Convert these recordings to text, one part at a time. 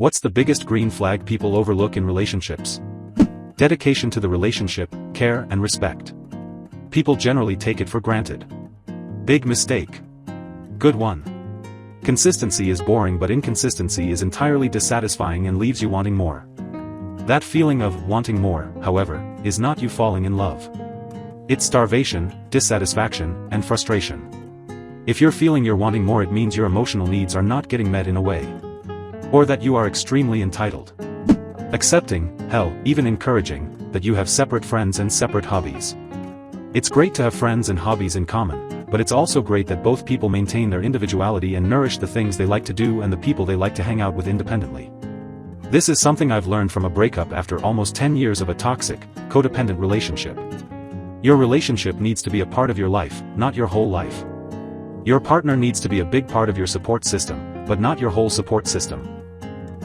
What's the biggest green flag people overlook in relationships? Dedication to the relationship, care and respect. People generally take it for granted. Big mistake. Good one. Consistency is boring, but inconsistency is entirely dissatisfying and leaves you wanting more. That feeling of wanting more, however, is not you falling in love. It's starvation, dissatisfaction, and frustration. If you're feeling you're wanting more, it means your emotional needs are not getting met in a way. Or that you are extremely entitled. Accepting, hell, even encouraging, that you have separate friends and separate hobbies. It's great to have friends and hobbies in common, but it's also great that both people maintain their individuality and nourish the things they like to do and the people they like to hang out with independently. This is something I've learned from a breakup after almost 10 years of a toxic, codependent relationship. Your relationship needs to be a part of your life, not your whole life. Your partner needs to be a big part of your support system, but not your whole support system.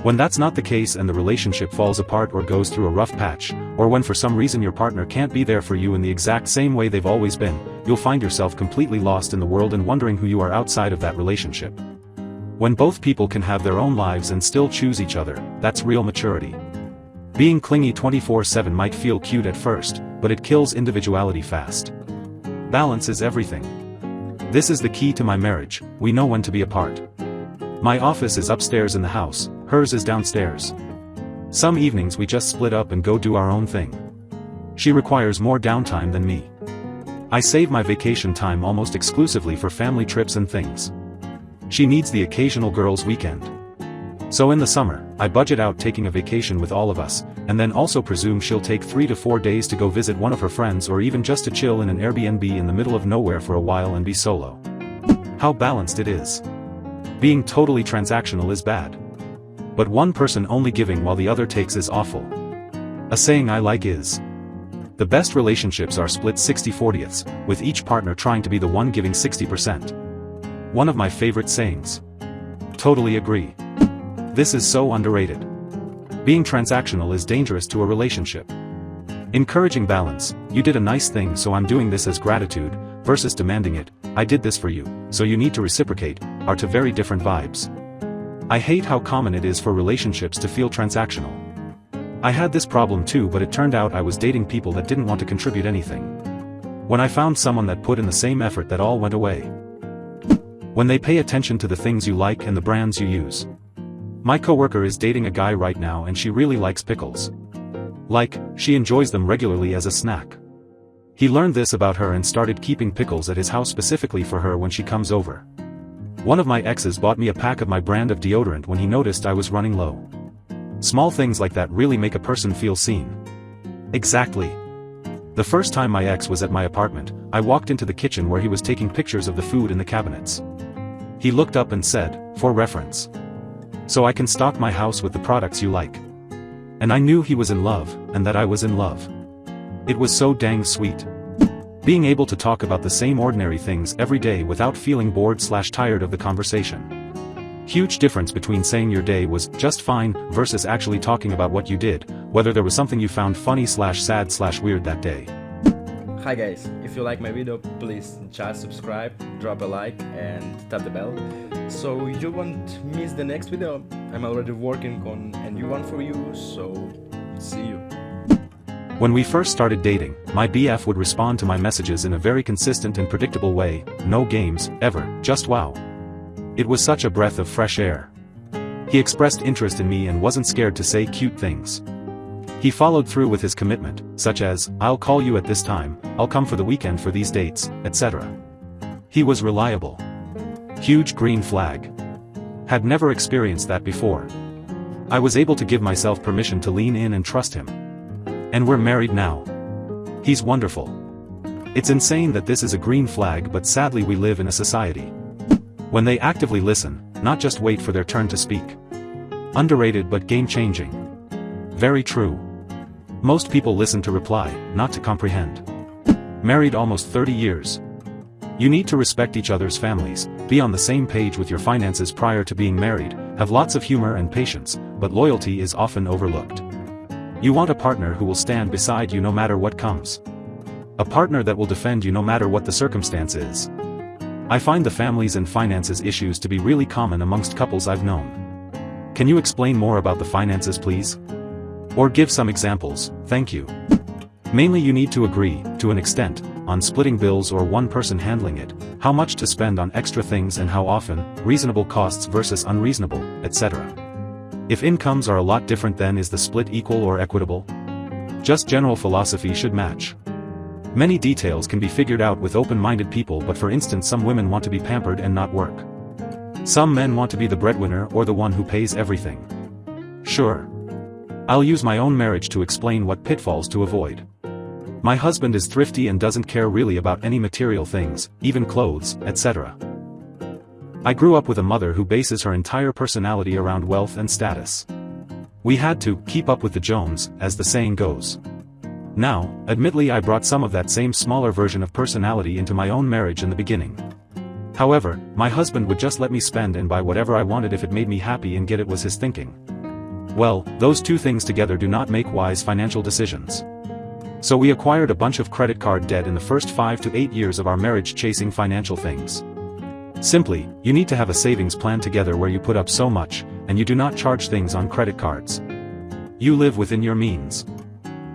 When that's not the case and the relationship falls apart or goes through a rough patch, or when for some reason your partner can't be there for you in the exact same way they've always been, you'll find yourself completely lost in the world and wondering who you are outside of that relationship. When both people can have their own lives and still choose each other, that's real maturity. Being clingy 24/7 might feel cute at first, but it kills individuality fast. Balance is everything. This is the key to my marriage. We know when to be apart. My office is upstairs in the house, hers is downstairs. Some evenings we just split up and go do our own thing. She requires more downtime than me. I save my vacation time almost exclusively for family trips and things. She needs the occasional girls' weekend. So in the summer, I budget out taking a vacation with all of us, and then also presume she'll take 3 to 4 days to go visit one of her friends or even just to chill in an Airbnb in the middle of nowhere for a while and be solo. How balanced it is. Being totally transactional is bad. But one person only giving while the other takes is awful. A saying I like is, the best relationships are split 60/40ths, with each partner trying to be the one giving 60%. One of my favorite sayings. Totally agree. This is so underrated. Being transactional is dangerous to a relationship. Encouraging balance, you did a nice thing so I'm doing this as gratitude, versus demanding it, I did this for you, so you need to reciprocate, are two very different vibes. I hate how common it is for relationships to feel transactional. I had this problem too, but it turned out I was dating people that didn't want to contribute anything. When I found someone that put in the same effort, that all went away. When they pay attention to the things you like and the brands you use. My coworker is dating a guy right now and she really likes pickles. Like, she enjoys them regularly as a snack. He learned this about her and started keeping pickles at his house specifically for her when she comes over. One of my exes bought me a pack of my brand of deodorant when he noticed I was running low. Small things like that really make a person feel seen. Exactly. The first time my ex was at my apartment, I walked into the kitchen where he was taking pictures of the food in the cabinets. He looked up and said, "For reference. So I can stock my house with the products you like." And I knew he was in love, and that I was in love. It was so dang sweet. Being able to talk about the same ordinary things every day without feeling bored/tired of the conversation. Huge difference between saying your day was just fine versus actually talking about what you did, whether there was something you found funny/sad/weird that day. Hi guys, if you like my video, please just subscribe, drop a like and tap the bell, so you won't miss the next video. I'm already working on a new one for you, so see you. When we first started dating, my BF would respond to my messages in a very consistent and predictable way, no games, ever, just wow. It was such a breath of fresh air. He expressed interest in me and wasn't scared to say cute things. He followed through with his commitment, such as, "I'll call you at this time, I'll come for the weekend for these dates," etc. He was reliable. Huge green flag. Had never experienced that before. I was able to give myself permission to lean in and trust him. And we're married now. He's wonderful. It's insane that this is a green flag, but sadly we live in a society. When they actively listen, not just wait for their turn to speak. Underrated but game-changing. Very true. Most people listen to reply, not to comprehend. Married almost 30 years. You need to respect each other's families, be on the same page with your finances prior to being married, have lots of humor and patience, but loyalty is often overlooked. You want a partner who will stand beside you no matter what comes. A partner that will defend you no matter what the circumstance is. I find the families and finances issues to be really common amongst couples I've known. Can you explain more about the finances, please? Or give some examples, thank you. Mainly you need to agree, to an extent, on splitting bills or one person handling it, how much to spend on extra things and how often, reasonable costs versus unreasonable, etc. If incomes are a lot different, then is the split equal or equitable? Just general philosophy should match. Many details can be figured out with open-minded people, but for instance some women want to be pampered and not work. Some men want to be the breadwinner or the one who pays everything. Sure. I'll use my own marriage to explain what pitfalls to avoid. My husband is thrifty and doesn't care really about any material things, even clothes, etc. I grew up with a mother who bases her entire personality around wealth and status. We had to keep up with the Jones, as the saying goes. Now, admittedly I brought some of that same smaller version of personality into my own marriage in the beginning. However, my husband would just let me spend and buy whatever I wanted if it made me happy, and it was his thinking. Well, those two things together do not make wise financial decisions. So we acquired a bunch of credit card debt in the first 5 to 8 years of our marriage chasing financial things. Simply, you need to have a savings plan together where you put up so much, and you do not charge things on credit cards. You live within your means.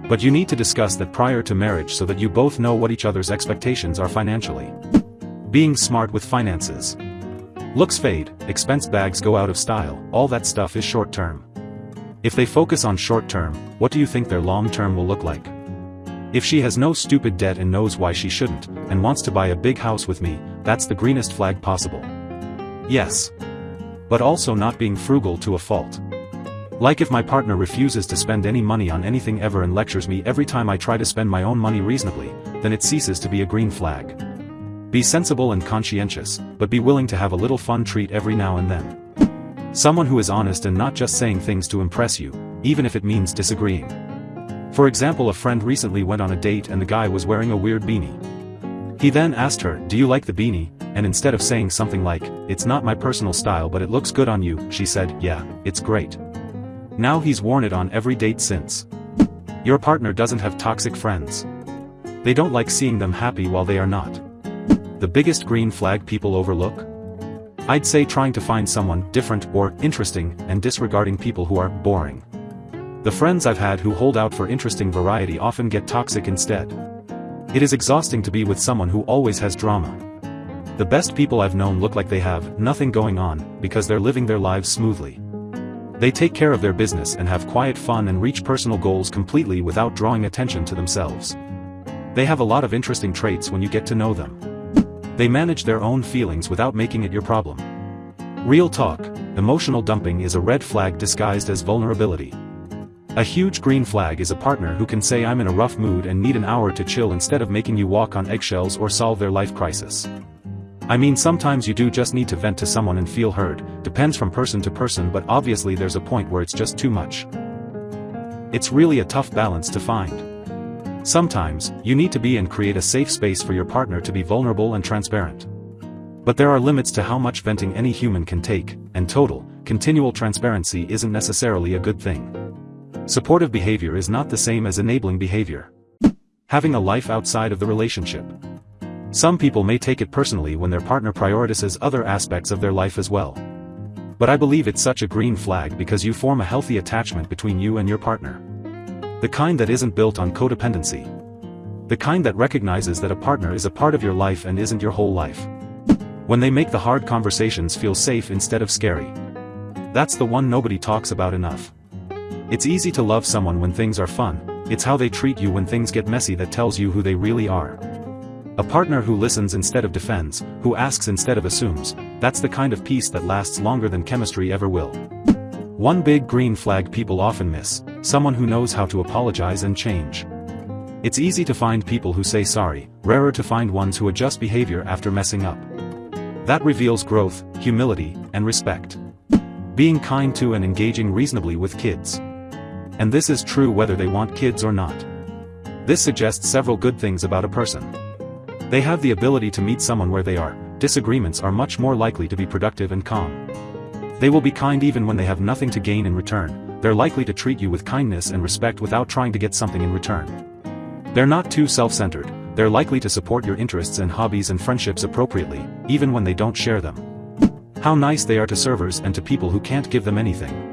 But you need to discuss that prior to marriage so that you both know what each other's expectations are financially. Being smart with finances. Looks fade, expense bags go out of style, all that stuff is short term. If they focus on short term, what do you think their long term will look like? If she has no stupid debt and knows why she shouldn't, and wants to buy a big house with me, that's the greenest flag possible. Yes. But also not being frugal to a fault. Like if my partner refuses to spend any money on anything ever and lectures me every time I try to spend my own money reasonably, then it ceases to be a green flag. Be sensible and conscientious, but be willing to have a little fun treat every now and then. Someone who is honest and not just saying things to impress you, even if it means disagreeing. For example, a friend recently went on a date and the guy was wearing a weird beanie. He then asked her, "Do you like the beanie?" And instead of saying something like, "It's not my personal style but it looks good on you," she said, "Yeah, it's great." Now he's worn it on every date since. Your partner doesn't have toxic friends. They don't like seeing them happy while they are not. The biggest green flag people overlook? I'd say trying to find someone different or interesting and disregarding people who are boring. The friends I've had who hold out for interesting variety often get toxic instead. It is exhausting to be with someone who always has drama. The best people I've known look like they have nothing going on, because they're living their lives smoothly. They take care of their business and have quiet fun and reach personal goals completely without drawing attention to themselves. They have a lot of interesting traits when you get to know them. They manage their own feelings without making it your problem. Real talk, emotional dumping is a red flag disguised as vulnerability. A huge green flag is a partner who can say, "I'm in a rough mood and need an hour to chill," instead of making you walk on eggshells or solve their life crisis. I mean, sometimes you do just need to vent to someone and feel heard, depends from person to person, but obviously there's a point where it's just too much. It's really a tough balance to find. Sometimes, you need to be and create a safe space for your partner to be vulnerable and transparent. But there are limits to how much venting any human can take, and total, continual transparency isn't necessarily a good thing. Supportive behavior is not the same as enabling behavior. Having a life outside of the relationship. Some people may take it personally when their partner prioritizes other aspects of their life as well. But I believe it's such a green flag because you form a healthy attachment between you and your partner. The kind that isn't built on codependency. The kind that recognizes that a partner is a part of your life and isn't your whole life. When they make the hard conversations feel safe instead of scary. That's the one nobody talks about enough. It's easy to love someone when things are fun, it's how they treat you when things get messy that tells you who they really are. A partner who listens instead of defends, who asks instead of assumes, that's the kind of peace that lasts longer than chemistry ever will. One big green flag people often miss, someone who knows how to apologize and change. It's easy to find people who say sorry, rarer to find ones who adjust behavior after messing up. That reveals growth, humility, and respect. Being kind to and engaging reasonably with kids. And this is true whether they want kids or not. This suggests several good things about a person. They have the ability to meet someone where they are, disagreements are much more likely to be productive and calm. They will be kind even when they have nothing to gain in return, they're likely to treat you with kindness and respect without trying to get something in return. They're not too self-centered, they're likely to support your interests and hobbies and friendships appropriately, even when they don't share them. How nice they are to servers and to people who can't give them anything.